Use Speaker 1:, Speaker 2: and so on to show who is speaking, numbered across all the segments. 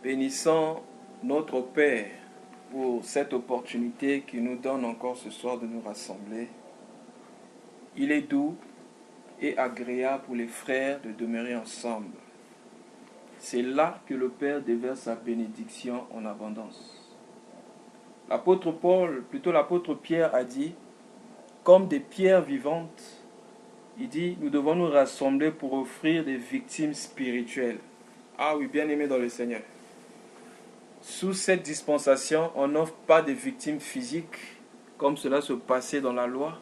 Speaker 1: Bénissons notre Père pour cette opportunité qu'il nous donne encore ce soir de nous rassembler. Il est doux et agréable pour les frères de demeurer ensemble. C'est là que le Père déverse sa bénédiction en abondance. L'apôtre Pierre a dit, comme des pierres vivantes, il dit, nous devons nous rassembler pour offrir des victimes spirituelles. Ah oui, bien-aimés dans le Seigneur. Sous cette dispensation, on n'offre pas des victimes physiques, comme cela se passait dans la loi,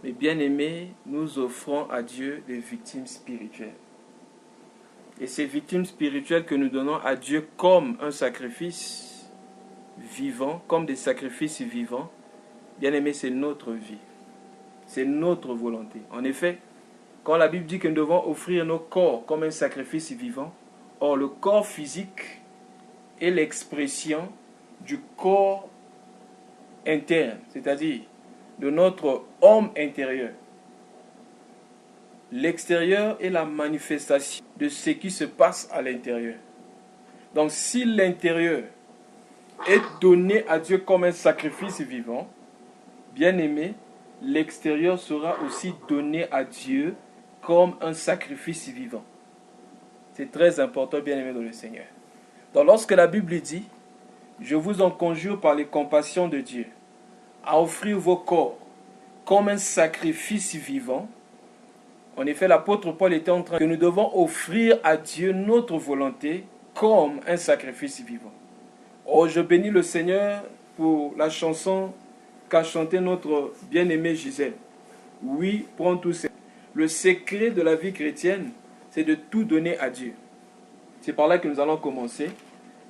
Speaker 1: mais bien-aimés, nous offrons à Dieu des victimes spirituelles. Et ces victimes spirituelles que nous donnons à Dieu comme un sacrifice vivant, comme des sacrifices vivants, bien-aimés, c'est notre vie. C'est notre volonté. En effet, quand la Bible dit que nous devons offrir nos corps comme un sacrifice vivant, or le corps physique est l'expression du corps interne, c'est-à-dire de notre homme intérieur. L'extérieur est la manifestation de ce qui se passe à l'intérieur. Donc si l'intérieur est donné à Dieu comme un sacrifice vivant, bien aimé, l'extérieur sera aussi donné à Dieu comme un sacrifice vivant. C'est très important, bien aimé dans le Seigneur. Donc lorsque la Bible dit, je vous en conjure par les compassions de Dieu, à offrir vos corps comme un sacrifice vivant. En effet, l'apôtre Paul était en train de dire que nous devons offrir à Dieu notre volonté comme un sacrifice vivant. Oh, je bénis le Seigneur pour la chanson qu'a chantée notre bien-aimée Gisèle. Oui, prends tout ça. Le secret de la vie chrétienne, c'est de tout donner à Dieu. C'est par là que nous allons commencer.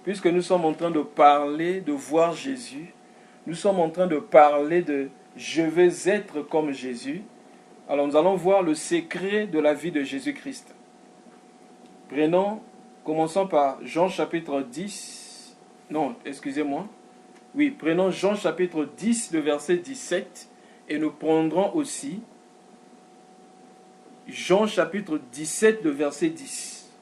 Speaker 1: Puisque nous sommes en train de parler de voir Jésus, nous sommes en train de parler de « je veux être comme Jésus ». Alors nous allons voir le secret de la vie de Jésus-Christ. Commençons par Jean chapitre 10. Non, excusez-moi. Oui, prenons Jean chapitre 10, le verset 17. Et nous prendrons aussi Jean chapitre 17, le verset 10.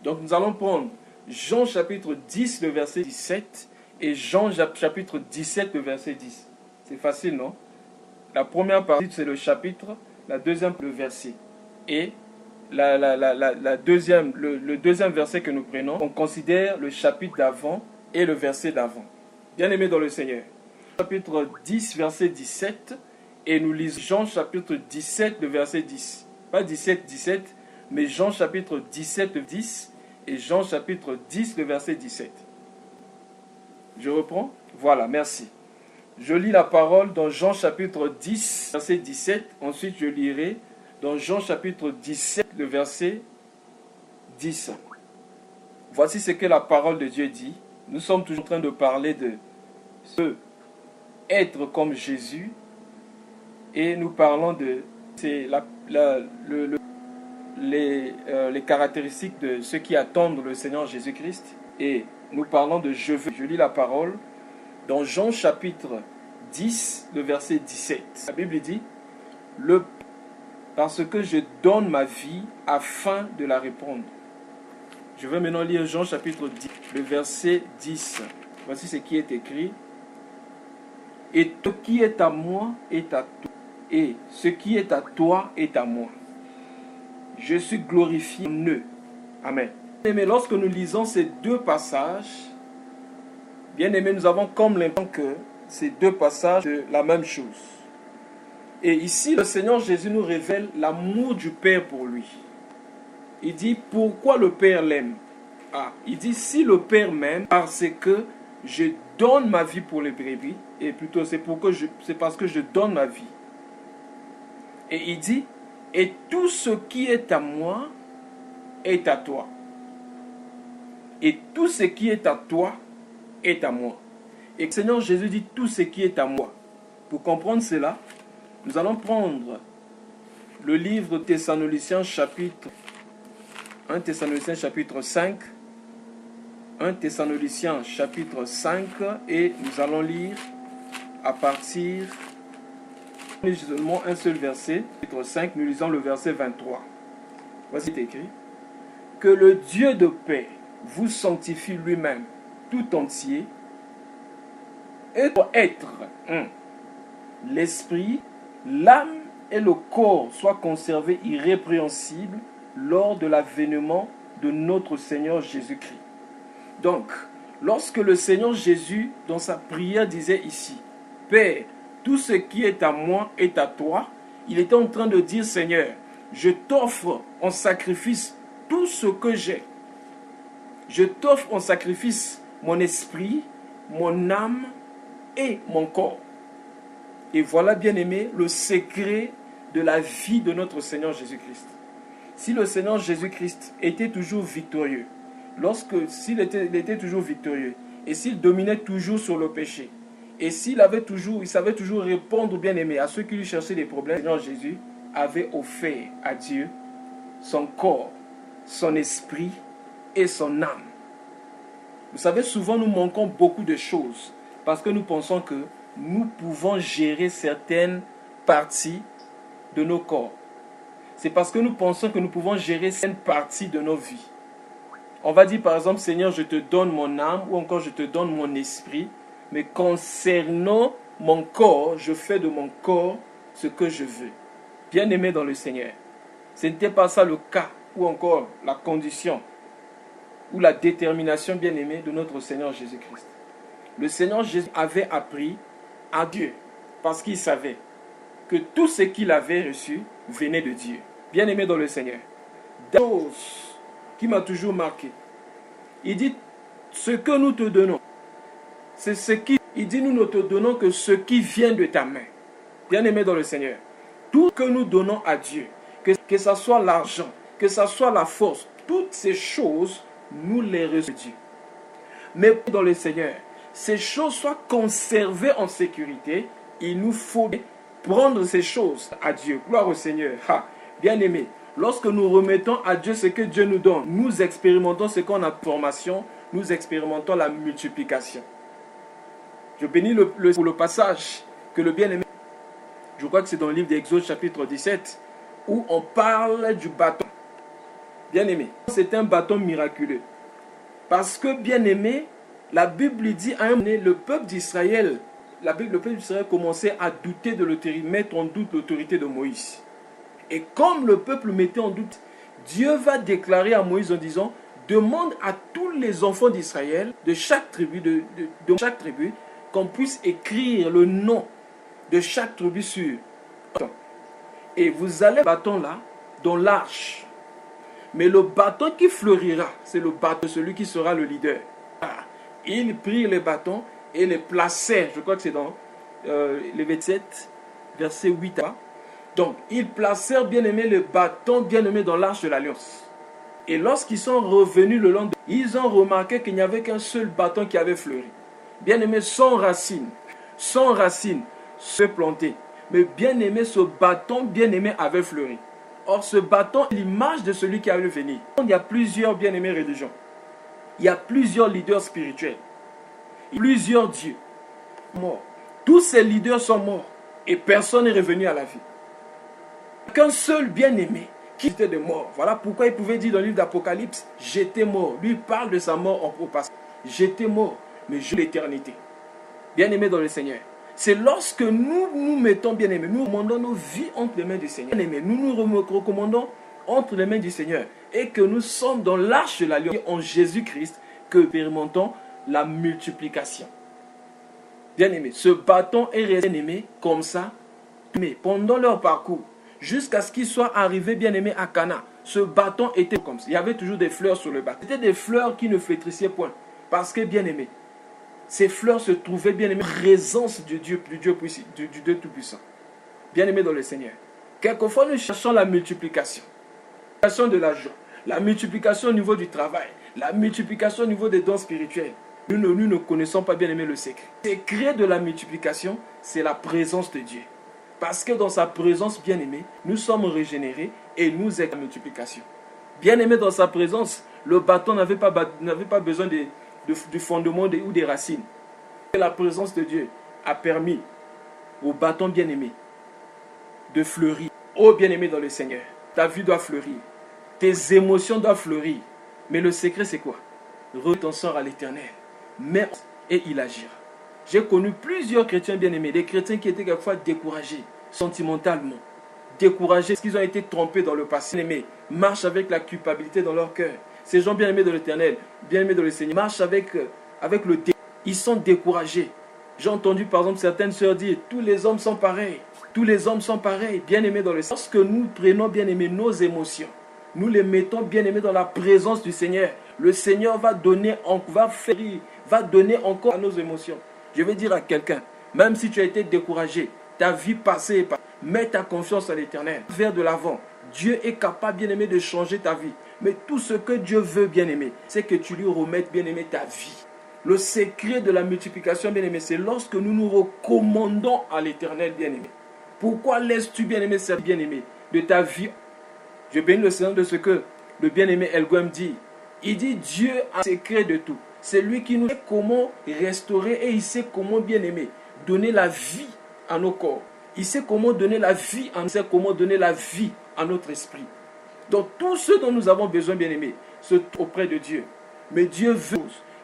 Speaker 1: Donc nous allons prendre Jean chapitre 10, le verset 17 et Jean chapitre 17, le verset 10. C'est facile, non? La première partie, c'est le chapitre, la deuxième, le verset. Et le deuxième verset que nous prenons, on considère le chapitre d'avant et le verset d'avant. Bien-aimés dans le Seigneur. Chapitre 10, verset 17, et nous lisons Jean chapitre 17, le verset 10. Pas 17, 17, mais Jean chapitre 17, le 10, et Jean chapitre 10, le verset 17. Je reprends? Voilà, merci. Je lis la parole dans Jean chapitre 10, verset 17. Ensuite, je lirai dans Jean chapitre 17, le verset 10. Voici ce que la parole de Dieu dit. Nous sommes toujours en train de parler de ce être comme Jésus. Et nous parlons de les caractéristiques de ceux qui attendent le Seigneur Jésus-Christ. Et nous parlons de je veux. Je lis la parole dans Jean chapitre 10, le verset 17. La Bible dit, parce que je donne ma vie afin de la répondre. Je vais maintenant lire Jean chapitre 10, le verset 10. Voici ce qui est écrit. Et ce qui est à moi est à toi. Et ce qui est à toi est à moi. Je suis glorifié en eux. Amen. Mais lorsque nous lisons ces deux passages, bien aimés, nous avons comme l'impression que ces deux passages sont la même chose. Et ici, le Seigneur Jésus nous révèle l'amour du Père pour lui. Il dit, pourquoi le Père l'aime? Il dit, si le Père m'aime, parce que je donne ma vie pour les brebis, et plutôt c'est parce que je donne ma vie. Et il dit, et tout ce qui est à moi est à toi. Et tout ce qui est à toi est à moi. Et le Seigneur Jésus dit tout ce qui est à moi. Pour comprendre cela, nous allons prendre le livre Thessaloniciens chapitre 1 Thessaloniciens chapitre 5. 1 Thessaloniciens chapitre 5 et nous allons lire à partir seulement un seul verset, chapitre 5, nous lisons le verset 23. Voici écrit. Que le Dieu de paix vous sanctifie lui-même tout entier et pour être l'esprit, l'âme et le corps soient conservés irrépréhensibles lors de l'avènement de notre Seigneur Jésus-Christ. Donc, lorsque le Seigneur Jésus, dans sa prière, disait ici, « Père, tout ce qui est à moi est à toi », il était en train de dire, « Seigneur, je t'offre en sacrifice tout ce que j'ai. Je t'offre en sacrifice mon esprit, mon âme et mon corps. » Et voilà, bien-aimé, le secret de la vie de notre Seigneur Jésus-Christ. Si le Seigneur Jésus-Christ était toujours victorieux, s'il était toujours victorieux, et s'il dominait toujours sur le péché, et il savait toujours répondre, bien-aimé, à ceux qui lui cherchaient des problèmes, le Seigneur Jésus avait offert à Dieu son corps, son esprit et son âme. Vous savez, souvent nous manquons beaucoup de choses parce que nous pensons que nous pouvons gérer certaines parties de nos corps. C'est parce que nous pensons que nous pouvons gérer certaines parties de nos vies. On va dire par exemple, Seigneur, je te donne mon âme ou encore je te donne mon esprit, mais concernant mon corps, je fais de mon corps ce que je veux. Bien-aimé dans le Seigneur, ce n'était pas ça le cas ou encore la condition ou la détermination, bien-aimé, de notre Seigneur Jésus-Christ. Le Seigneur Jésus avait appris à Dieu parce qu'il savait que tout ce qu'il avait reçu venait de Dieu. Bien-aimé dans le Seigneur, des choses qui m'a toujours marqué. Il dit, ce que nous te donnons, c'est ce qui... Il dit, nous ne te donnons que ce qui vient de ta main. Bien-aimé dans le Seigneur, tout ce que nous donnons à Dieu, que ce soit l'argent, que ce soit la force, toutes ces choses, nous les recevons de Dieu. Mais dans le Seigneur, ces choses soient conservées en sécurité, il nous faut prendre ces choses à Dieu. Gloire au Seigneur. Bien-aimé, lorsque nous remettons à Dieu ce que Dieu nous donne, nous expérimentons ce qu'on a formation, nous expérimentons la multiplication. Je bénis pour le passage que le bien-aimé, je crois que c'est dans le livre d'Exode chapitre 17, où on parle du bâton. Bien-aimé, c'est un bâton miraculeux. Parce que, bien-aimé, la Bible dit à un moment donné, le peuple d'Israël commençait à douter de l'autorité, mettre en doute l'autorité de Moïse. Et comme le peuple mettait en doute, Dieu va déclarer à Moïse en disant, demande à tous les enfants d'Israël, de chaque tribu, qu'on puisse écrire le nom de chaque tribu sur bâton. Et vous allez bâton là, dans l'arche. Mais le bâton qui fleurira, c'est le bâton de celui qui sera le leader. Ils prirent les bâtons et les placèrent, je crois que c'est dans Lévitique 7, verset 8 à. Donc, ils placèrent, bien-aimés, le bâton, bien-aimé, dans l'arche de l'alliance. Et lorsqu'ils sont revenus le lendemain, ils ont remarqué qu'il n'y avait qu'un seul bâton qui avait fleuri. Bien-aimé, sans racine, se planter. Mais bien-aimé, ce bâton, bien-aimé, avait fleuri. Or, ce bâton est l'image de celui qui allait venir. Il y a plusieurs bien-aimés religions. Il y a plusieurs leaders spirituels. Plusieurs dieux morts. Tous ces leaders sont morts. Et personne n'est revenu à la vie. Qu'un seul bien-aimé qui était de mort. Voilà pourquoi il pouvait dire dans le livre d'Apocalypse, j'étais mort. Lui parle de sa mort en passé. J'étais mort, mais je l'éternité. Bien-aimé dans le Seigneur. C'est lorsque nous nous mettons, bien-aimés, nous recommandons nos vies entre les mains du Seigneur. Bien-aimés, nous nous recommandons entre les mains du Seigneur. Et que nous sommes dans l'arche de l'alliance en Jésus-Christ, que nous expérimentons la multiplication. Bien-aimés, ce bâton est resté, bien-aimé, comme ça. Mais pendant leur parcours, jusqu'à ce qu'ils soient arrivés, bien-aimés, à Cana, ce bâton était comme ça. Il y avait toujours des fleurs sur le bâton. C'était des fleurs qui ne flétrissaient point. Parce que, bien-aimés, ces fleurs se trouvaient, bien-aimés, en présence du Dieu Tout-Puissant. Bien-aimés dans le Seigneur. Quelquefois, nous cherchons la multiplication. La multiplication de la joie. La multiplication au niveau du travail. La multiplication au niveau des dons spirituels. Nous ne connaissons pas, bien-aimés, le secret. Le secret de la multiplication, c'est la présence de Dieu. Parce que dans sa présence, bien-aimé, nous sommes régénérés et nous avons la multiplication. Bien-aimé, dans sa présence, le bâton n'avait pas besoin du fondement ou des racines. Et la présence de Dieu a permis au bâton bien-aimé de fleurir. Oh bien-aimé dans le Seigneur, ta vie doit fleurir. Tes émotions doivent fleurir. Mais le secret, c'est quoi? remets ton sort à l'Éternel, et il agira. J'ai connu plusieurs chrétiens bien-aimés, des chrétiens qui étaient quelquefois découragés, sentimentalement, découragés parce qu'ils ont été trompés dans le passé. Bien-aimés, marchent avec la culpabilité dans leur cœur. Ces gens bien-aimés de l'Éternel, bien-aimés de le Seigneur, marchent avec le découragement. Ils sont découragés. J'ai entendu par exemple certaines sœurs dire, tous les hommes sont pareils. Tous les hommes sont pareils, bien-aimés dans le Seigneur. Lorsque nous prenons, bien-aimés, nos émotions, nous les mettons, bien-aimés, dans la présence du Seigneur, le Seigneur va donner encore à nos émotions. Je vais dire à quelqu'un, même si tu as été découragé, ta vie passée, mets ta confiance à l'Éternel. Vers de l'avant, Dieu est capable, bien-aimé, de changer ta vie. Mais tout ce que Dieu veut, bien-aimé, c'est que tu lui remettes, bien-aimé, ta vie. Le secret de la multiplication, bien-aimé, c'est lorsque nous nous recommandons à l'Éternel, bien-aimé. Pourquoi laisses-tu, bien-aimé, cette bien-aimé, de ta vie? Je bénis le Seigneur de ce que le bien-aimé Elgouem dit. Il dit, Dieu a le secret de tout. C'est lui qui nous sait comment restaurer et il sait comment, bien-aimé, donner la vie à nos corps. Il sait comment donner la vie à nous, il sait comment donner la vie à notre esprit. Donc tout ce dont nous avons besoin, bien-aimé, c'est auprès de Dieu. Mais Dieu veut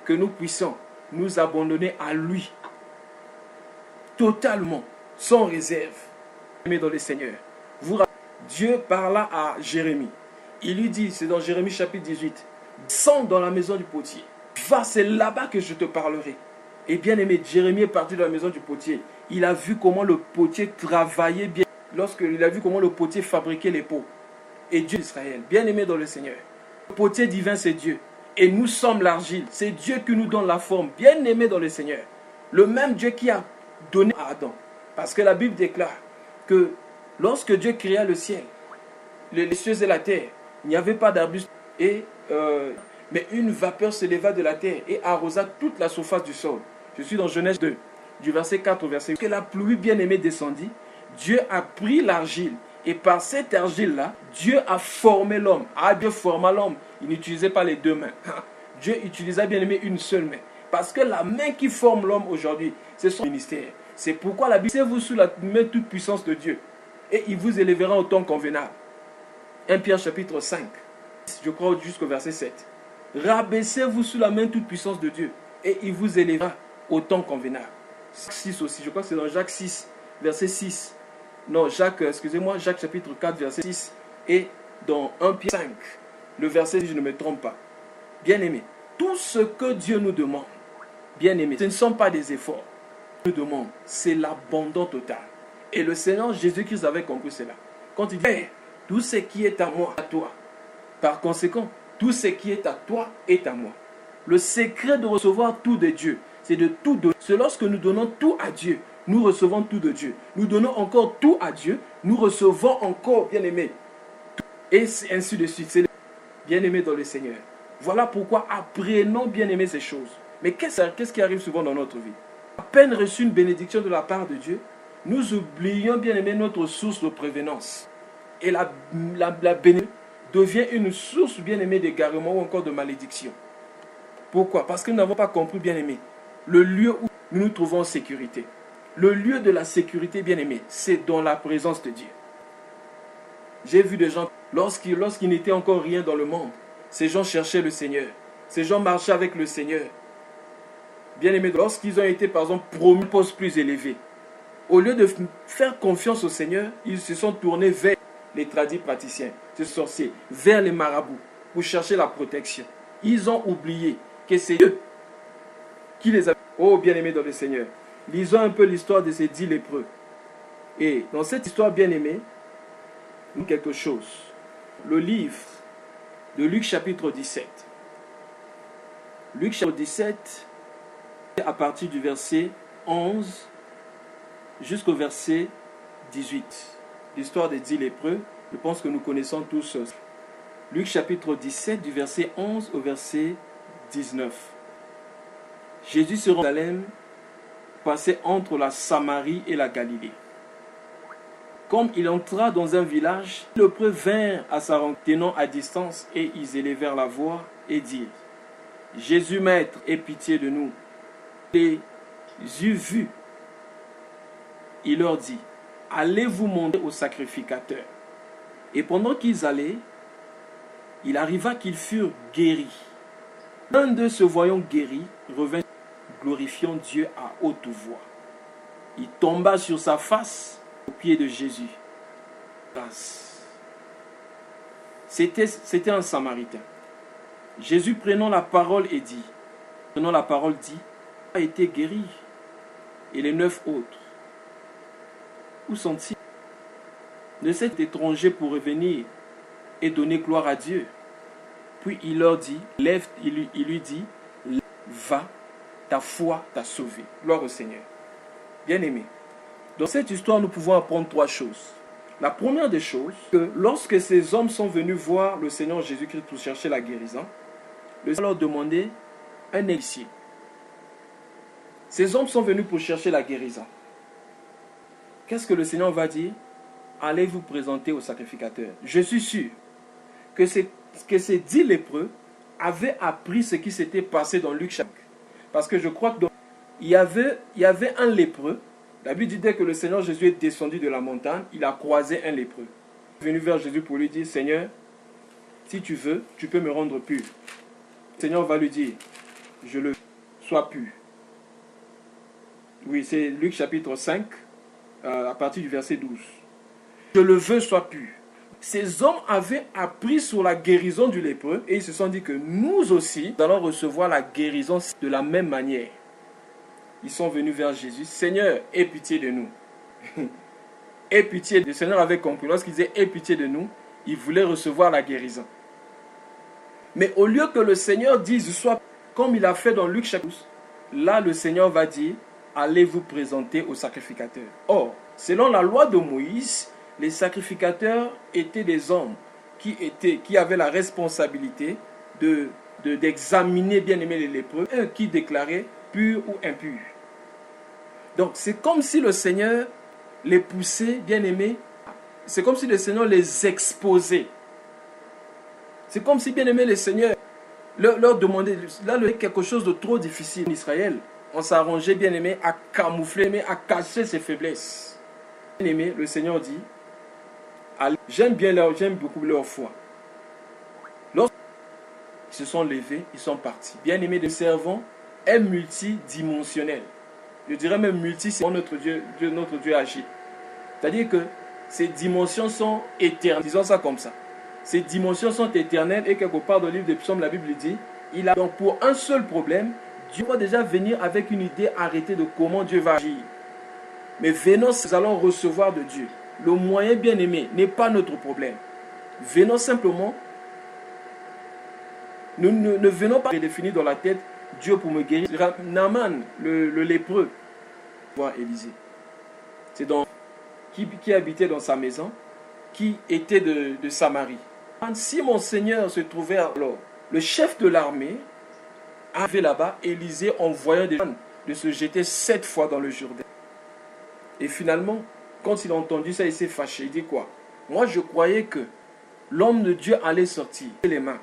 Speaker 1: que nous puissions nous abandonner à lui. Totalement, sans réserve. Bien-aimé dans le Seigneur. Dieu parla à Jérémie. Il lui dit, c'est dans Jérémie chapitre 18, descends dans la maison du potier. Va, c'est là-bas que je te parlerai. Et bien aimé, Jérémie est parti de la maison du potier. Il a vu comment le potier travaillait bien. Lorsqu'il a vu comment le potier fabriquait les pots. Et Dieu d'Israël, bien aimé dans le Seigneur. Le potier divin, c'est Dieu. Et nous sommes l'argile. C'est Dieu qui nous donne la forme. Bien aimé dans le Seigneur. Le même Dieu qui a donné à Adam. Parce que la Bible déclare que lorsque Dieu créa le ciel, les cieux et la terre, il n'y avait pas d'arbustes. Mais une vapeur s'éleva de la terre et arrosa toute la surface du sol. Je suis dans Genèse 2, du verset 4 au verset 8. Que la pluie bien-aimée descendit, Dieu a pris l'argile. Et par cette argile-là, Dieu a formé l'homme. Ah, Dieu forma l'homme. Il n'utilisait pas les deux mains. Dieu utilisa bien-aimé une seule main. Parce que la main qui forme l'homme aujourd'hui, c'est son ministère. C'est pourquoi la Bible dit, vous sous la main toute puissance de Dieu. Et il vous élèvera au temps convenable. 1 Pierre chapitre 5, je crois jusqu'au verset 7. Rabaissez-vous sous la main toute puissance de Dieu. Et il vous élèvera au temps convenable. 6 aussi, je crois que c'est dans Jacques 6, verset 6. Non, Jacques chapitre 4, verset 6. Et dans 1 Pierre 5, le verset, si je ne me trompe pas. Bien-aimé, tout ce que Dieu nous demande, bien-aimé, ce ne sont pas des efforts. Ce qu'il nous demande, c'est l'abandon total. Et le Seigneur Jésus-Christ avait compris cela. Quand il dit, hey, tout ce qui est à moi, à toi. Par conséquent, tout ce qui est à toi est à moi. Le secret de recevoir tout de Dieu, c'est de tout donner. C'est lorsque nous donnons tout à Dieu, nous recevons tout de Dieu. Nous donnons encore tout à Dieu, nous recevons encore, bien-aimé. Et ainsi de suite. C'est bien-aimé dans le Seigneur. Voilà pourquoi apprenons, bien-aimé, ces choses. Mais qu'est-ce qui arrive souvent dans notre vie? À peine reçu une bénédiction de la part de Dieu, nous oublions, bien-aimé, notre source de prévenance. Et la bénédiction devient une source, bien-aimé, d'égarement ou encore de malédiction. Pourquoi? Parce que nous n'avons pas compris, bien-aimé, le lieu où nous nous trouvons en sécurité. Le lieu de la sécurité, bien-aimé, c'est dans la présence de Dieu. J'ai vu des gens, lorsqu'il n'était encore rien dans le monde, ces gens cherchaient le Seigneur. Ces gens marchaient avec le Seigneur. Bien-aimé, lorsqu'ils ont été, par exemple, promus à un poste plus élevé, au lieu de faire confiance au Seigneur, ils se sont tournés vers les tradis praticiens, ces sorciers, vers les marabouts, pour chercher la protection. Ils ont oublié que c'est Dieu qui les a... Oh, bien-aimés dans le Seigneur, lisons un peu l'histoire de ces 10 lépreux. Et dans cette histoire, bien-aimée, quelque chose. Le livre de Luc chapitre 17. Luc chapitre 17, à partir du verset 11 jusqu'au verset 18. L'histoire des 10 lépreux, je pense que nous connaissons tous. Luc chapitre 17, du verset 11 au verset 19. Jésus se rend à Jérusalem, passait entre la Samarie et la Galilée. Comme il entra dans un village, les lépreux vinrent à sa rencontre, tenant à distance, et ils élevèrent la voix et dirent, Jésus, Maître, aie pitié de nous. Les eut vus. Il leur dit, allez vous montrer au sacrificateur. Et pendant qu'ils allaient, il arriva qu'ils furent guéris. L'un d'eux, se voyant guéri, revint glorifiant Dieu à haute voix. Il tomba sur sa face aux pieds de Jésus. C'était un Samaritain. Jésus prenant la parole dit, a été guéri. Et les 9 autres, où sont-ils? Ne cet étranger pour revenir et donner gloire à Dieu. Puis il leur dit, il lui dit, va, ta foi t'a sauvé. Gloire au Seigneur. Bien-aimé, dans cette histoire, nous pouvons apprendre 3 choses. La première des choses, que lorsque ces hommes sont venus voir le Seigneur Jésus-Christ pour chercher la guérison, le Seigneur leur demandait un élicier. Ces hommes sont venus pour chercher la guérison. Qu'est-ce que le Seigneur va dire? Allez vous présenter au sacrificateur. Je suis sûr que ces 10 lépreux avaient appris ce qui s'était passé dans Luc chapitre 5. Parce que je crois qu'il y avait un lépreux. La Bible dit dès que le Seigneur Jésus est descendu de la montagne, il a croisé un lépreux. Il est venu vers Jésus pour lui dire, Seigneur, si tu veux, tu peux me rendre pur. Le Seigneur va lui dire, je le veux, sois pur. Oui, c'est Luc chapitre 5, à partir du verset 12. Je le veux, sois pur. Ces hommes avaient appris sur la guérison du lépreux et ils se sont dit que nous aussi, nous allons recevoir la guérison de la même manière. Ils sont venus vers Jésus. Seigneur, aie pitié de nous. Aie pitié. Le Seigneur avait compris. Lorsqu'il disait aie pitié de nous, il voulait recevoir la guérison. Mais au lieu que le Seigneur dise soit comme il a fait dans Luc chapitre 12, là le Seigneur va dire allez vous présenter au sacrificateur. Or, selon la loi de Moïse, les sacrificateurs étaient des hommes qui avaient la responsabilité d'examiner bien aimé les lépreux, eux qui déclaraient pur ou impur. Donc c'est comme si le Seigneur les poussait, bien aimés, c'est comme si le Seigneur les exposait. C'est comme si bien aimé le Seigneur leur demandait, là quelque chose de trop difficile en Israël. On s'arrangeait bien aimé à camoufler, à cacher ses faiblesses. Bien aimé, le Seigneur dit, j'aime beaucoup leur foi. Lorsqu'ils se sont levés, ils sont partis. Bien aimé, le servant est multidimensionnel. Je dirais même c'est notre Dieu agit. C'est-à-dire que ces dimensions sont éternelles. Disons ça comme ça. Ces dimensions sont éternelles et quelque part dans le livre des Psaumes, la Bible dit, donc pour un seul problème, Dieu va déjà venir avec une idée arrêtée de comment Dieu va agir. Mais venons, nous allons recevoir de Dieu. Le moyen bien aimé n'est pas notre problème. Venons simplement, nous ne venons pas redéfinir dans la tête Dieu pour me guérir. Naaman, le lépreux, voir Élisée. C'est donc qui habitait dans sa maison, qui était de Samarie. Si mon Seigneur se trouvait alors, le chef de l'armée avait là-bas, Élisée envoyant des gens de se jeter 7 fois dans le Jourdain. Et finalement, quand il a entendu ça, il s'est fâché. Il dit quoi? Moi, je croyais que l'homme de Dieu allait sortir les mains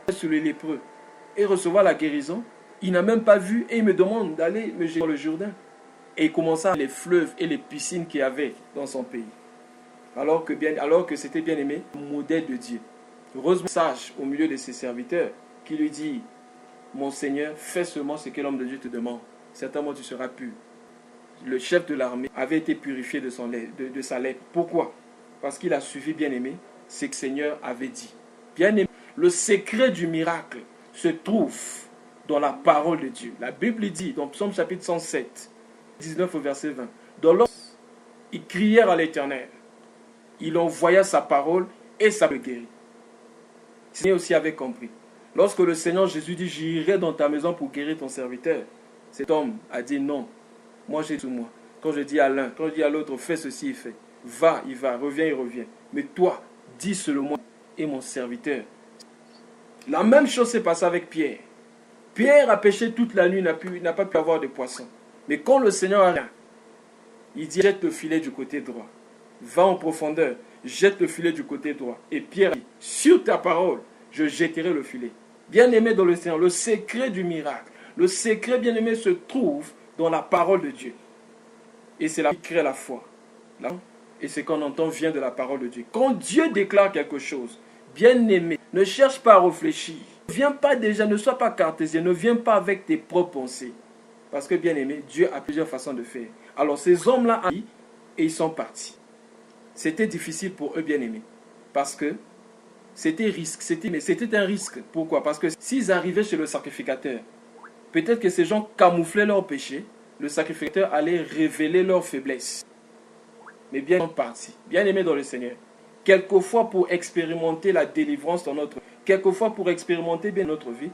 Speaker 1: sur les lépreux et recevoir la guérison. Il n'a même pas vu et il me demande d'aller me jeter dans le Jourdain. Et il commença les fleuves et les piscines qu'il y avait dans son pays. Alors que c'était bien aimé, modèle de Dieu. Heureusement, sage au milieu de ses serviteurs qui lui dit, mon Seigneur, fais seulement ce que l'homme de Dieu te demande. Certainement tu seras pur. Le chef de l'armée avait été purifié de sa lèpre. Pourquoi? Parce qu'il a suivi, bien aimé, ce que le Seigneur avait dit. Bien aimé, le secret du miracle se trouve dans la parole de Dieu. La Bible dit, dans Psaume chapitre 107, 19 au verset 20, dans l'ordre, ils crièrent à l'Éternel. Il envoya sa parole et ça le guérit. Le Seigneur aussi avait compris. Lorsque le Seigneur Jésus dit, j'irai dans ta maison pour guérir ton serviteur, cet homme a dit non. Moi j'ai tout moi. Quand je dis à l'un, quand je dis à l'autre, fais ceci, il fait. Va, il va, reviens, il revient. Mais toi, dis seulement et mon serviteur. La même chose s'est passée avec Pierre. Pierre a pêché toute la nuit, n'a pas pu avoir de poisson. Mais quand le Seigneur a rien, il dit, jette le filet du côté droit. Va en profondeur, jette le filet du côté droit. Et Pierre dit, sur ta parole, je jetterai le filet. Bien-aimé dans le Seigneur, le secret du miracle, le secret bien-aimé se trouve dans la parole de Dieu. Et c'est là qui crée la foi. Et ce qu'on entend vient de la parole de Dieu. Quand Dieu déclare quelque chose, bien-aimé, ne cherche pas à réfléchir. Ne viens pas déjà, ne sois pas cartésien, ne viens pas avec tes propres pensées. Parce que, bien aimé, Dieu a plusieurs façons de faire. Alors, ces hommes-là, et ils sont partis. C'était difficile pour eux, bien aimés. Parce que c'était un risque. Pourquoi? Parce que s'ils arrivaient chez le sacrificateur, peut-être que ces gens camouflaient leurs péchés, le sacrificateur allait révéler leurs faiblesses. Mais bien, ils sont partis. Bien aimés dans le Seigneur. Quelquefois, pour expérimenter la délivrance dans notre vie, quelquefois pour expérimenter bien notre vie,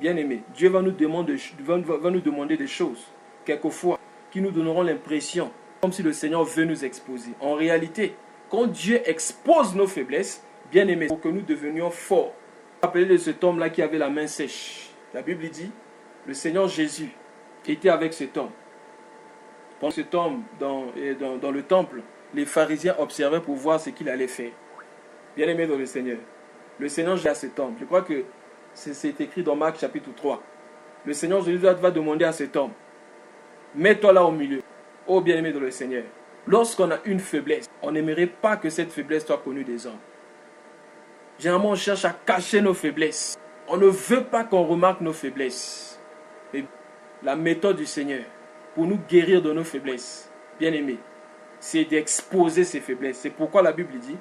Speaker 1: bien aimé, Dieu va nous demander des choses, quelquefois, qui nous donneront l'impression, comme si le Seigneur veut nous exposer. En réalité, quand Dieu expose nos faiblesses, bien aimé, pour que nous devenions forts. Rappelez de cet homme-là qui avait la main sèche. La Bible dit, le Seigneur Jésus était avec cet homme. Pendant cet homme dans le temple, les pharisiens observaient pour voir ce qu'il allait faire. Bien aimé dans le Seigneur Jésus à cet homme. Je crois que c'est écrit dans Marc chapitre 3. Le Seigneur Jésus va demander à cet homme, mets-toi là au milieu. Oh bien aimé dans le Seigneur, lorsqu'on a une faiblesse, on n'aimerait pas que cette faiblesse soit connue des hommes. Généralement, on cherche à cacher nos faiblesses. On ne veut pas qu'on remarque nos faiblesses. Mais la méthode du Seigneur pour nous guérir de nos faiblesses, bien aimé, c'est d'exposer ces faiblesses. C'est pourquoi la Bible dit,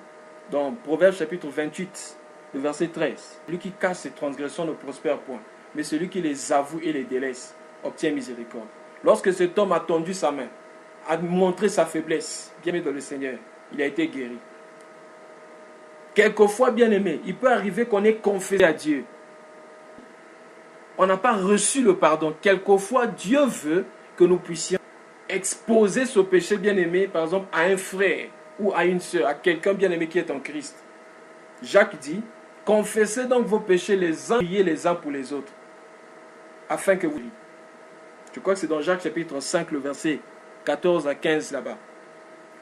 Speaker 1: dans Proverbes chapitre 28, le verset 13, celui qui cache ses transgressions ne prospère point, mais celui qui les avoue et les délaisse obtient miséricorde. Lorsque cet homme a tendu sa main, a montré sa faiblesse, bien aimé dans le Seigneur, il a été guéri. Quelquefois, bien aimé, il peut arriver qu'on ait confessé à Dieu. On n'a pas reçu le pardon. Quelquefois, Dieu veut que nous puissions exposer ce péché bien aimé, par exemple, à un frère ou à une soeur, à quelqu'un bien aimé qui est en Christ. Jacques dit, confessez donc vos péchés les uns, priez les uns pour les autres, afin que vous... Je crois que c'est dans Jacques chapitre 5, le verset 14 à 15 là-bas.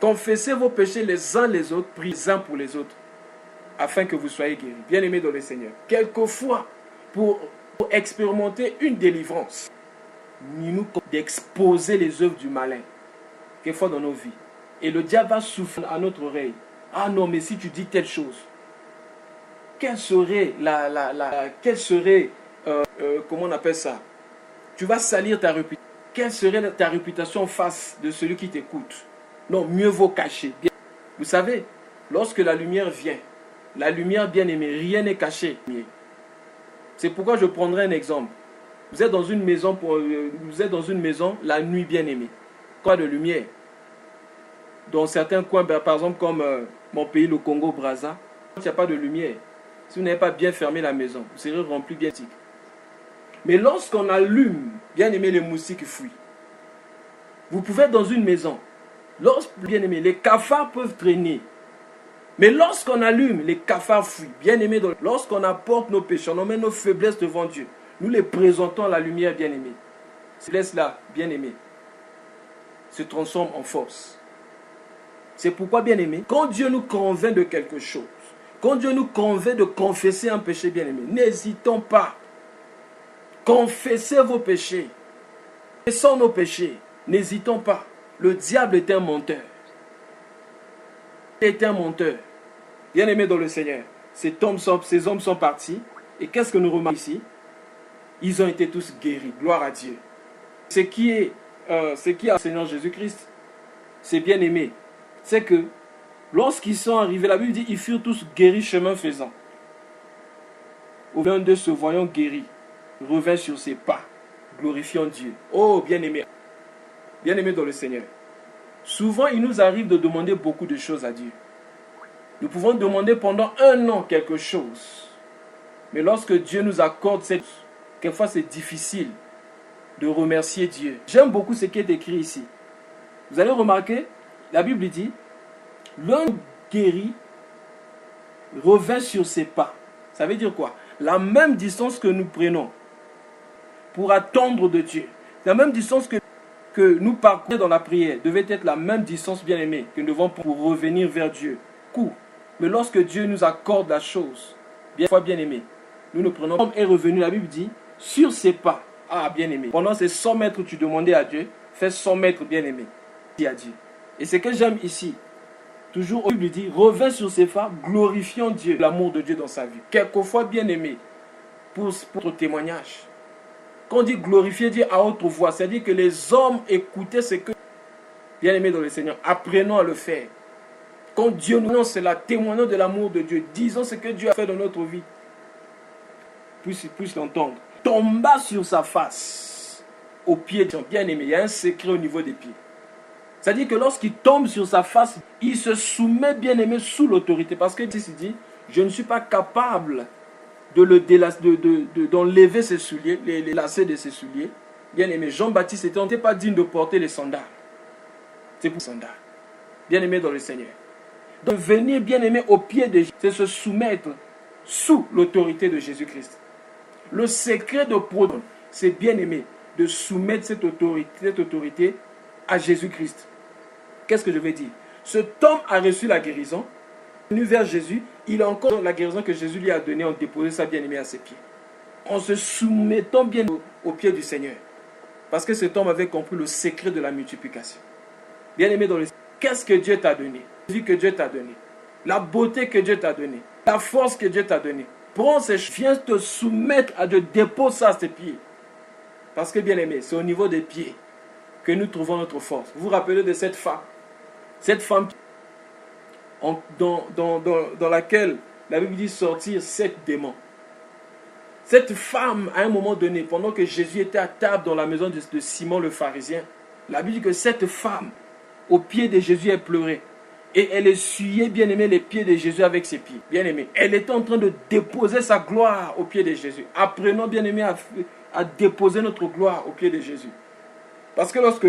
Speaker 1: Confessez vos péchés les uns les autres, priez les uns pour les autres, afin que vous soyez guéris. Bien aimés dans le Seigneur. Quelquefois, pour expérimenter une délivrance, nous d'exposer les œuvres du malin, quelquefois dans nos vies. Et le diable va souffler à notre oreille. Ah non, mais si tu dis telle chose, quelle serait comment on appelle ça? Tu vas salir ta réputation. Quelle serait ta réputation en face de celui qui t'écoute? Non, mieux vaut cacher. Vous savez, lorsque la lumière vient, la lumière bien aimée, rien n'est caché. C'est pourquoi je prendrai un exemple. Vous êtes dans une maison, la nuit bien aimée. Quoi de lumière? Dans certains coins, par exemple comme mon pays, le Congo, Brazza, il n'y a pas de lumière. Si vous n'avez pas bien fermé la maison, vous serez rempli bien tic. Mais lorsqu'on allume, bien aimé, les moustiques fuient. Vous pouvez être dans une maison. Bien aimé, les cafards peuvent traîner. Mais lorsqu'on allume, les cafards fuient. Bien aimé, lorsqu'on apporte nos péchés, on met nos faiblesses devant Dieu. Nous les présentons à la lumière, bien aimé. Ces faiblesses-là, bien aimé, se transforment en force. C'est pourquoi, bien aimé, quand Dieu nous convainc de quelque chose, quand Dieu nous convainc de confesser un péché, bien aimé, n'hésitons pas. Confessez vos péchés. Confessons nos péchés. N'hésitons pas. Le diable est un menteur. Il est un menteur. Bien aimé dans le Seigneur, ces hommes sont partis. Et qu'est-ce que nous remarquons ici? Ils ont été tous guéris. Gloire à Dieu. Ce qui est le Seigneur Jésus-Christ, c'est bien aimé. C'est que lorsqu'ils sont arrivés, la Bible dit ils furent tous guéris chemin faisant. L'un d'eux se voyant guéri, revint sur ses pas, glorifiant Dieu. Oh, bien-aimé dans le Seigneur. Souvent, il nous arrive de demander beaucoup de choses à Dieu. Nous pouvons demander pendant 1 an quelque chose. Mais lorsque Dieu nous accorde cette chose, quelquefois c'est difficile de remercier Dieu. J'aime beaucoup ce qui est écrit ici. Vous allez remarquer, la Bible dit, l'un guéri revint sur ses pas. Ça veut dire quoi? La même distance que nous prenons pour attendre de Dieu, la même distance que nous parcourons dans la prière devait être la même distance, bien aimée, que nous devons pour revenir vers Dieu. Mais lorsque Dieu nous accorde la chose, bien aimé, nous nous prenons. L'homme est revenu, la Bible dit, sur ses pas. Ah, bien aimé. Pendant ces 100 mètres, tu demandais à Dieu, fais 100 mètres, bien aimé. Dis à Dieu. Et ce que j'aime ici, toujours, la Bible dit, revint sur ses pas, glorifiant Dieu, l'amour de Dieu dans sa vie. Quelquefois, bien aimé, pour votre témoignage. Quand on dit glorifier, dit à haute voix, c'est-à-dire que les hommes écoutaient ce que, bien-aimés dans le Seigneur, apprenons à le faire. Quand Dieu nous annonce cela, témoignons de l'amour de Dieu, disons ce que Dieu a fait dans notre vie, puisse l'entendre. Tomba sur sa face, aux pieds de son bien-aimé. Il y a un secret au niveau des pieds. C'est-à-dire que lorsqu'il tombe sur sa face, il se soumet, bien-aimé, sous l'autorité. Parce que ici dit, je ne suis pas capable d'enlever ses souliers, les lacets de ses souliers. Bien-aimé, Jean-Baptiste n'était pas digne de porter les sandales. C'est pour les sandales. Bien-aimé dans le Seigneur. Donc venir, bien-aimé, aux pieds de Jésus, c'est se soumettre sous l'autorité de Jésus-Christ. Le secret de Prodon, c'est bien-aimé, de soumettre cette autorité à Jésus-Christ. Qu'est-ce que je veux dire? Cet homme a reçu la guérison, venu vers Jésus, il a encore la guérison que Jésus lui a donnée, en déposant sa bien-aimée à ses pieds. En se soumettant bien aux pieds du Seigneur. Parce que cet homme avait compris le secret de la multiplication. Bien-aimé dans le Seigneur, qu'est-ce que Dieu t'a donné? La vie que Dieu t'a donnée. La beauté que Dieu t'a donnée. La force que Dieu t'a donnée. Prends ces choses, viens te soumettre à Dieu, dépose ça à tes pieds. Parce que bien aimé, c'est au niveau des pieds que nous trouvons notre force. Vous vous rappelez de cette femme dans laquelle la Bible dit sortir 7 démons. Cette femme, à un moment donné, pendant que Jésus était à table dans la maison de Simon le pharisien, la Bible dit que cette femme, au pied de Jésus, elle pleurait. Et elle essuyait, bien aimé, les pieds de Jésus avec ses pieds. Bien aimé, elle était en train de déposer sa gloire au pied de Jésus. Apprenons, bien aimé, à déposer notre gloire au pied de Jésus. Parce que lorsque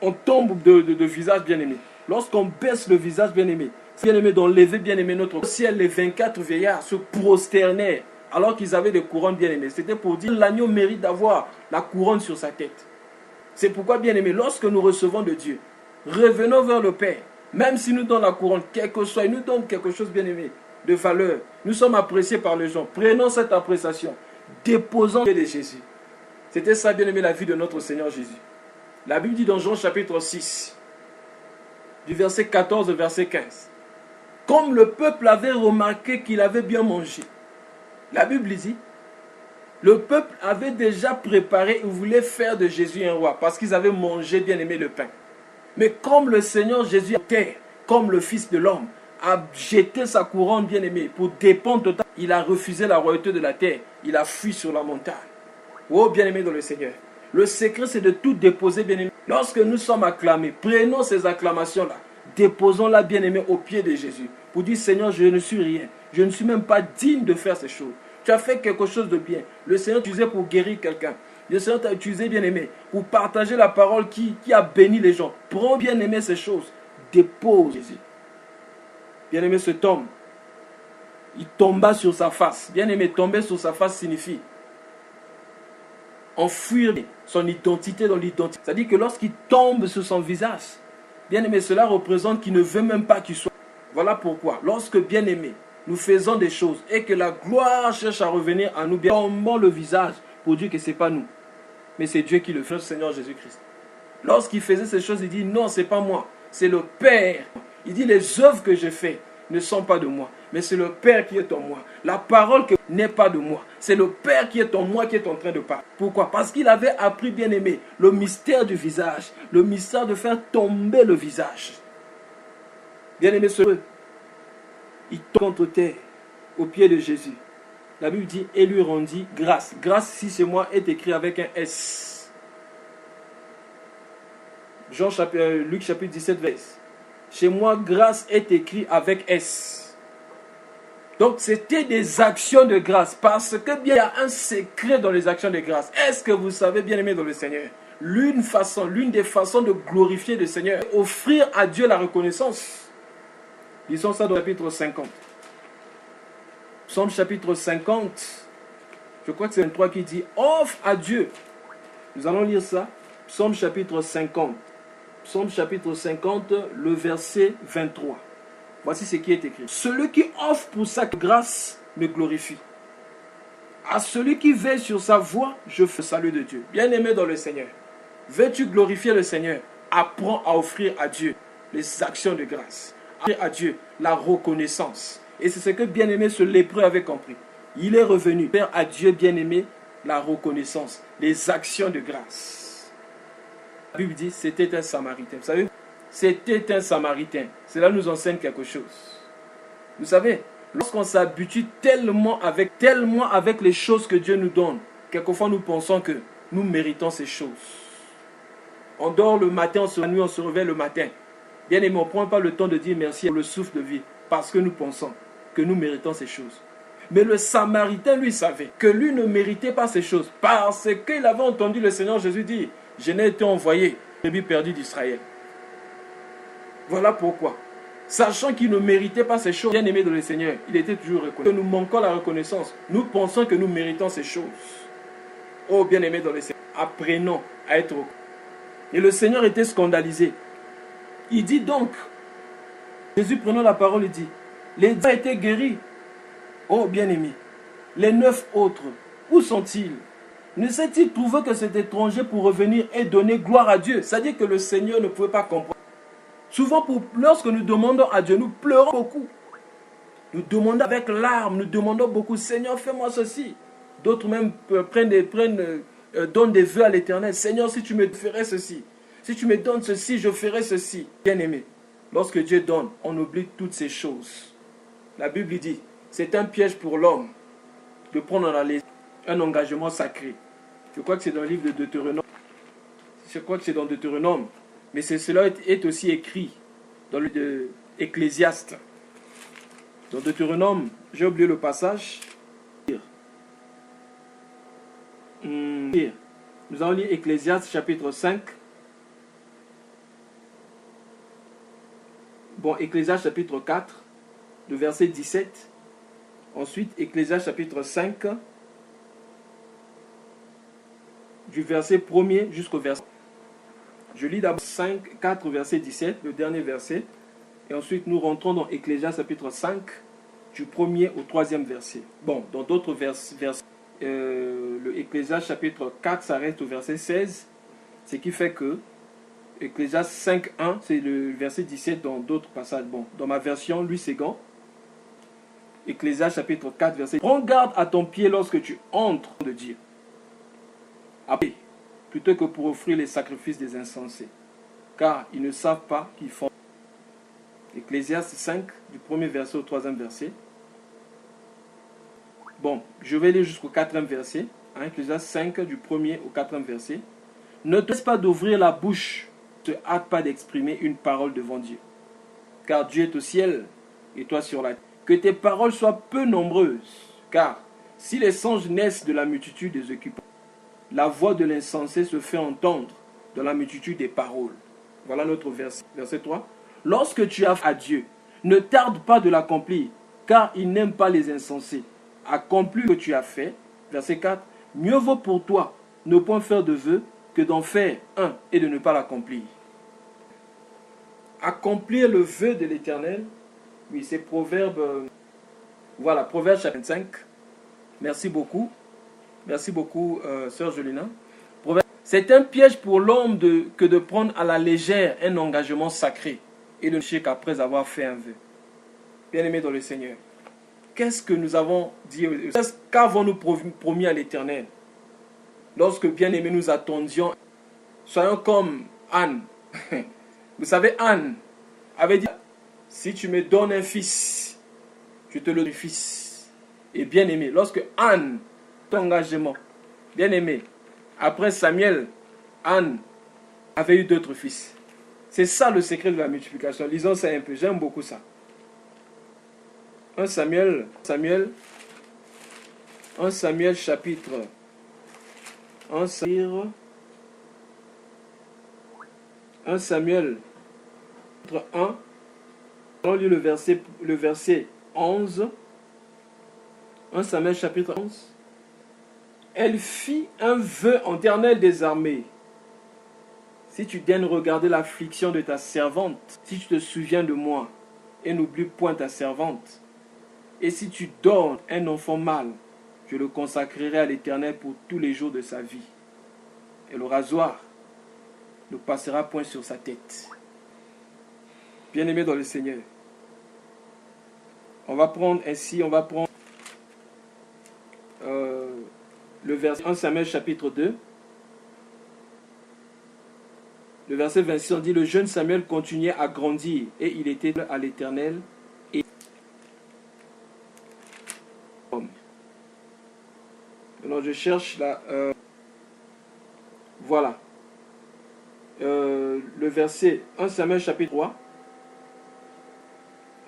Speaker 1: on tombe de visage, bien aimé, lorsqu'on baisse le visage, bien aimé, d'enlever, bien aimé, notre ciel, les 24 vieillards se prosternèrent alors qu'ils avaient des couronnes, bien aimées. C'était pour dire l'agneau mérite d'avoir la couronne sur sa tête. C'est pourquoi, bien aimé, lorsque nous recevons de Dieu, revenons vers le Père. Même si nous donnons la couronne, quel que soit, il nous donne quelque chose, bien aimé, de valeur. Nous sommes appréciés par les gens. Prenons cette appréciation. Déposons les pieds de Jésus. C'était ça, bien aimé, la vie de notre Seigneur Jésus. La Bible dit dans Jean chapitre 6, du verset 14 au verset 15. Comme le peuple avait remarqué qu'il avait bien mangé, la Bible dit, le peuple avait déjà préparé, il voulait faire de Jésus un roi, parce qu'ils avaient mangé, bien aimé, le pain. Mais comme le Seigneur Jésus était, comme le Fils de l'homme, a jeté sa couronne, bien aimé, pour dépendre totalement, il a refusé la royauté de la terre, il a fui sur la montagne. Oh, bien aimé dans le Seigneur. Le secret, c'est de tout déposer, bien aimé. Lorsque nous sommes acclamés, prenons ces acclamations-là, déposons-la, bien aimé, aux pieds de Jésus. Pour dire, Seigneur, je ne suis rien. Je ne suis même pas digne de faire ces choses. Tu as fait quelque chose de bien. Le Seigneur t'a utilisé pour guérir quelqu'un. Le Seigneur t'a utilisé, bien aimé, pour partager la parole qui a béni les gens. Prends, bien aimé, ces choses. Dépose Jésus. Bien aimé, cet homme, il tomba sur sa face. Bien aimé, tomber sur sa face signifie enfouir son identité dans l'identité. C'est-à-dire que lorsqu'il tombe sur son visage, bien aimé, cela représente qu'il ne veut même pas qu'il soit. Voilà pourquoi, lorsque, bien aimé, nous faisons des choses et que la gloire cherche à revenir à nous, bien tombons le visage pour dire que ce n'est pas nous, mais c'est Dieu qui le fait, le Seigneur Jésus-Christ. Lorsqu'il faisait ces choses, il dit non, ce n'est pas moi, c'est le Père. Il dit les œuvres que je fais ne sont pas de moi, mais c'est le Père qui est en moi. La parole que n'est pas de moi, c'est le Père qui est en moi qui est en train de parler. Pourquoi? Parce qu'il avait appris, bien aimé, le mystère du visage, le mystère de faire tomber le visage. Bien aimé, il tombe contre terre, au pied de Jésus. La Bible dit, et lui rendit grâce. Grâce, si c'est moi, est écrit avec un S. Luc chapitre 17, verset. Chez moi, grâce est écrit avec S. Donc, c'était des actions de grâce. Parce que bien, il y a un secret dans les actions de grâce. Est-ce que vous savez, bien aimé dans le Seigneur, l'une des façons de glorifier le Seigneur, offrir à Dieu la reconnaissance. Lisons ça dans le chapitre 50. Psaume chapitre 50. Je crois que c'est 23 qui dit, offre à Dieu. Nous allons lire ça. Psaume chapitre 50. Psaume chapitre 50, le verset 23. Voici ce qui est écrit. Celui qui offre pour sa grâce me glorifie. À celui qui veille sur sa voie, je fais le salut de Dieu. Bien-aimé dans le Seigneur, veux-tu glorifier le Seigneur? Apprends à offrir à Dieu les actions de grâce. Offrir à Dieu la reconnaissance. Et c'est ce que bien-aimé ce lépreux avait compris. Il est revenu. Faire à Dieu bien-aimé la reconnaissance, les actions de grâce. La Bible dit c'était un Samaritain. Vous savez, c'était un Samaritain. Cela nous enseigne quelque chose. Vous savez, lorsqu'on s'habitue tellement avec les choses que Dieu nous donne, quelquefois nous pensons que nous méritons ces choses. On dort le matin, on se réveille, on se réveille le matin. Bien aimé, on ne prend pas le temps de dire merci pour le souffle de vie, parce que nous pensons que nous méritons ces choses. Mais le Samaritain, lui, savait que lui ne méritait pas ces choses, parce qu'il avait entendu le Seigneur Jésus dire, je n'ai été envoyé, brebis perdu d'Israël. Voilà pourquoi. Sachant qu'il ne méritait pas ces choses, bien aimé dans le Seigneur, il était toujours reconnaissant. Nous manquons la reconnaissance. Nous pensons que nous méritons ces choses. Oh, bien aimé dans le Seigneur, apprenons à être reconnaissants. Et le Seigneur était scandalisé. Il dit donc, Jésus prenant la parole, il dit, les 10 ont été guéris. Oh, bien aimé, les 9 autres, où sont-ils? Ne s'est-il trouvé que cet étranger pour revenir et donner gloire à Dieu? C'est-à-dire que le Seigneur ne pouvait pas comprendre. Souvent, lorsque nous demandons à Dieu, nous pleurons beaucoup. Nous demandons avec larmes, nous demandons beaucoup, Seigneur, fais-moi ceci. D'autres même donnent des vœux à l'Éternel. Seigneur, si tu me ferais ceci, si tu me donnes ceci, je ferai ceci. Bien-aimé, lorsque Dieu donne, on oublie toutes ces choses. La Bible dit, c'est un piège pour l'homme de prendre un engagement sacré. Je crois que c'est dans le livre de Deutéronome. Je crois que c'est dans Deutéronome. Mais cela est aussi écrit dans le de Ecclésiaste. Dans Deutéronome, j'ai oublié le passage. Nous allons lire Ecclésiaste chapitre 5. Bon, Ecclésiaste chapitre 4, le verset 17. Ensuite, Ecclésiaste chapitre 5, du verset 1er jusqu'au verset. Je lis d'abord 4, verset 17, le dernier verset. Et ensuite, nous rentrons dans Ecclésiaste chapitre 5, du 1er au 3e verset. Bon, dans d'autres versets, le Ecclésiaste chapitre 4 s'arrête au verset 16. Ce qui fait que Ecclésiaste 5, 1, c'est le verset 17 dans d'autres passages. Bon, dans ma version, Louis Ségan, Ecclésiaste chapitre 4, verset. Prends garde à ton pied lorsque tu entres de Dieu. Après, plutôt que pour offrir les sacrifices des insensés, car ils ne savent pas qu'ils font. Ecclésiaste 5, du 1er verset au 3e verset. Bon, je vais lire jusqu'au 4e verset. Ecclésiaste 5, du 1er au 4e verset. Ne te laisse pas d'ouvrir la bouche, ne te hâte pas d'exprimer une parole devant Dieu. Car Dieu est au ciel et toi sur la terre. Que tes paroles soient peu nombreuses, car si les songes naissent de la multitude des occupants, la voix de l'insensé se fait entendre dans la multitude des paroles. Voilà notre verset. Verset 3. Lorsque tu as à Dieu, ne tarde pas de l'accomplir, car il n'aime pas les insensés. Accomplis ce que tu as fait. Verset 4. Mieux vaut pour toi ne point faire de vœux que d'en faire un et de ne pas l'accomplir. Accomplir le vœu de l'Éternel, oui, c'est Proverbe, voilà, Proverbe chapitre 25. Merci beaucoup. Merci beaucoup, sœur Jolina. C'est un piège pour l'homme que de prendre à la légère un engagement sacré et de ne chercher qu'après avoir fait un vœu. Bien-aimés dans le Seigneur, qu'est-ce que nous avons dit, qu'avons-nous promis à l'Éternel? Lorsque, bien-aimés, nous attendions, soyons comme Anne. Vous savez, Anne avait dit, si tu me donnes un fils, je te le donne fils. Et bien-aimé, lorsque Anne, engagement, bien-aimé, après Samuel, Anne avait eu d'autres fils. C'est ça le secret de la multiplication. Lisons ça un peu, j'aime beaucoup ça. 1 Samuel chapitre 1 Samuel chapitre 1. On lit le verset 11. 1 Samuel chapitre 11. Elle fit un vœu en l'Éternel des armées. Si tu daignes regarder l'affliction de ta servante, si tu te souviens de moi, et n'oublie point ta servante, et si tu donnes un enfant mâle, je le consacrerai à l'Éternel pour tous les jours de sa vie. Et le rasoir ne passera point sur sa tête. Bien-aimé dans le Seigneur, on va prendre verset 1 Samuel chapitre 2. Le verset 26, on dit, le jeune Samuel continuait à grandir et il était à l'Éternel et homme. Alors je cherche là, voilà. Le verset 1 Samuel chapitre 3.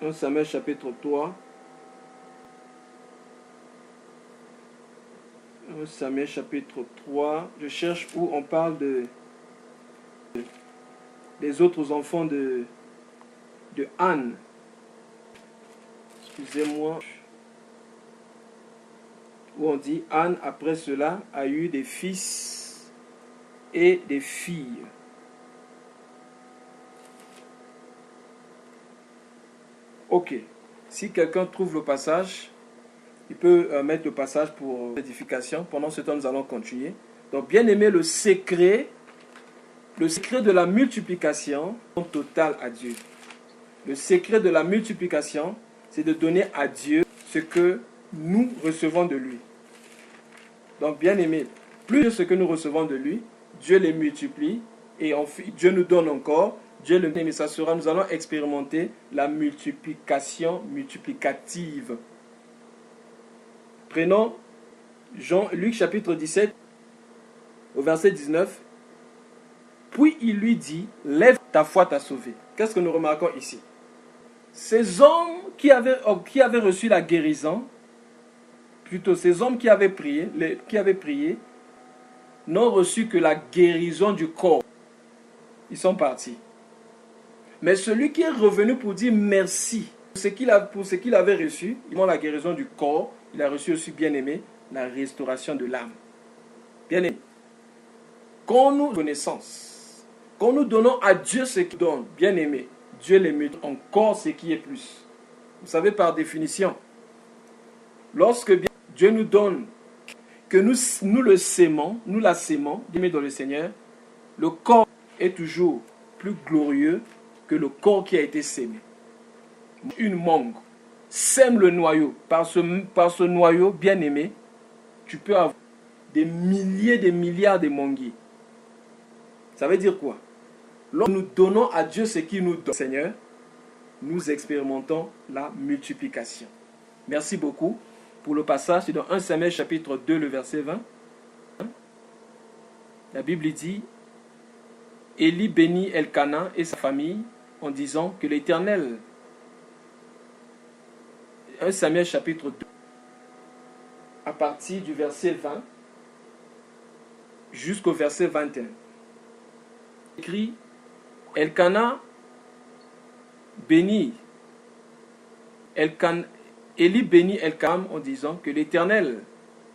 Speaker 1: 1 Samuel chapitre 3. 1 Samuel chapitre 3. Je cherche où on parle des autres enfants de Anne. Excusez-moi. Où on dit Anne, après cela, a eu des fils et des filles. Ok. Si quelqu'un trouve le passage, il peut mettre le passage pour l'édification. Pendant ce temps, nous allons continuer. Donc, bien aimé, le secret de la multiplication totale à Dieu. Le secret de la multiplication, c'est de donner à Dieu ce que nous recevons de lui. Donc, bien aimé, plus de ce que nous recevons de lui, Dieu les multiplie et Dieu nous donne encore. Dieu le mais ça sera, nous allons expérimenter la multiplication multiplicative. Prenons Luc chapitre 17 au verset 19. Puis il lui dit, lève, ta foi t'a sauvé. Qu'est-ce que nous remarquons ici? Ces hommes qui avaient reçu la guérison, plutôt ces hommes qui avaient prié, n'ont reçu que la guérison du corps. Ils sont partis. Mais celui qui est revenu pour dire merci pour ce qu'il avait reçu, il a la guérison du corps, il a reçu aussi, bien aimé, la restauration de l'âme. Bien aimé, quand nous connaissance, quand nous donnons à Dieu ce qu'il donne, bien aimé, Dieu les multiplie encore ce qui est plus. Vous savez, par définition, lorsque bien Dieu nous donne, que nous la sémons, bien aimé dans le Seigneur, le corps est toujours plus glorieux que le corps qui a été sémé. Une mangue sème le noyau. Par ce noyau, bien aimé, tu peux avoir des milliers, des milliards de manguiers. Ça veut dire quoi? Lorsque nous donnons à Dieu ce qu'il nous donne, Seigneur, nous expérimentons la multiplication. Merci beaucoup pour le passage. C'est dans 1 Samuel chapitre 2, le verset 20. La Bible dit, Élie bénit Elkana et sa famille en disant que l'Éternel, 1 Samuel chapitre 2, à partir du verset 20 jusqu'au verset 21. Écrit, Elkana bénit Élie bénit Elkana en disant que l'Éternel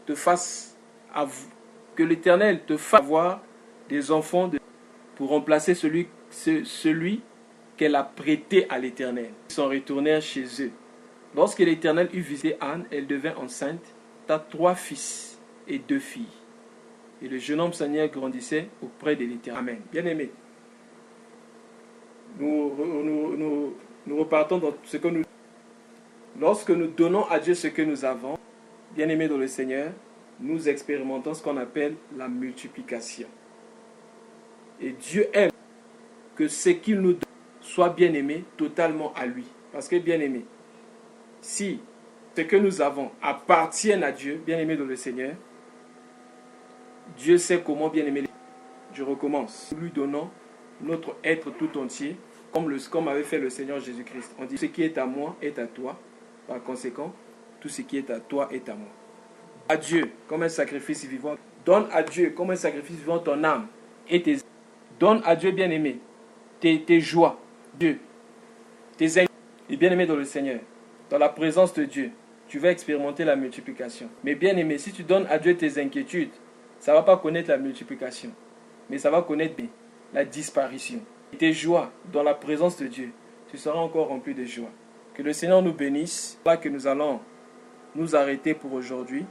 Speaker 1: te fasse avoir des enfants pour remplacer celui qu'elle a prêté à l'Éternel. Ils sont retournés chez eux. Lorsque l'Éternel eut visité Anne, elle devint enceinte, t'as 3 fils et 2 filles. Et le jeune homme Seigneur grandissait auprès de l'Éternel. Amen. Bien-aimés, nous repartons dans ce que nous... Lorsque nous donnons à Dieu ce que nous avons, bien-aimés dans le Seigneur, nous expérimentons ce qu'on appelle la multiplication. Et Dieu aime que ce qu'il nous donne soit bien-aimé totalement à lui. Parce que bien-aimé, si ce que nous avons appartient à Dieu, bien-aimé dans le Seigneur, Dieu sait comment bien-aimer. Je recommence. Nous lui donnons notre être tout entier, comme avait fait le Seigneur Jésus-Christ. On dit, ce qui est à moi est à toi. Par conséquent, tout ce qui est à toi est à moi. À Dieu comme un sacrifice vivant. Donne à Dieu comme un sacrifice vivant ton âme et tes... Donne à Dieu, bien-aimé, tes joies, Dieu, tes inquiétudes. Et bien-aimé dans le Seigneur, dans la présence de Dieu, tu vas expérimenter la multiplication. Mais bien-aimé, si tu donnes à Dieu tes inquiétudes, ça ne va pas connaître la multiplication, mais ça va connaître la disparition. Et tes joies, dans la présence de Dieu, tu seras encore rempli de joie. Que le Seigneur nous bénisse. Là que nous allons nous arrêter pour aujourd'hui.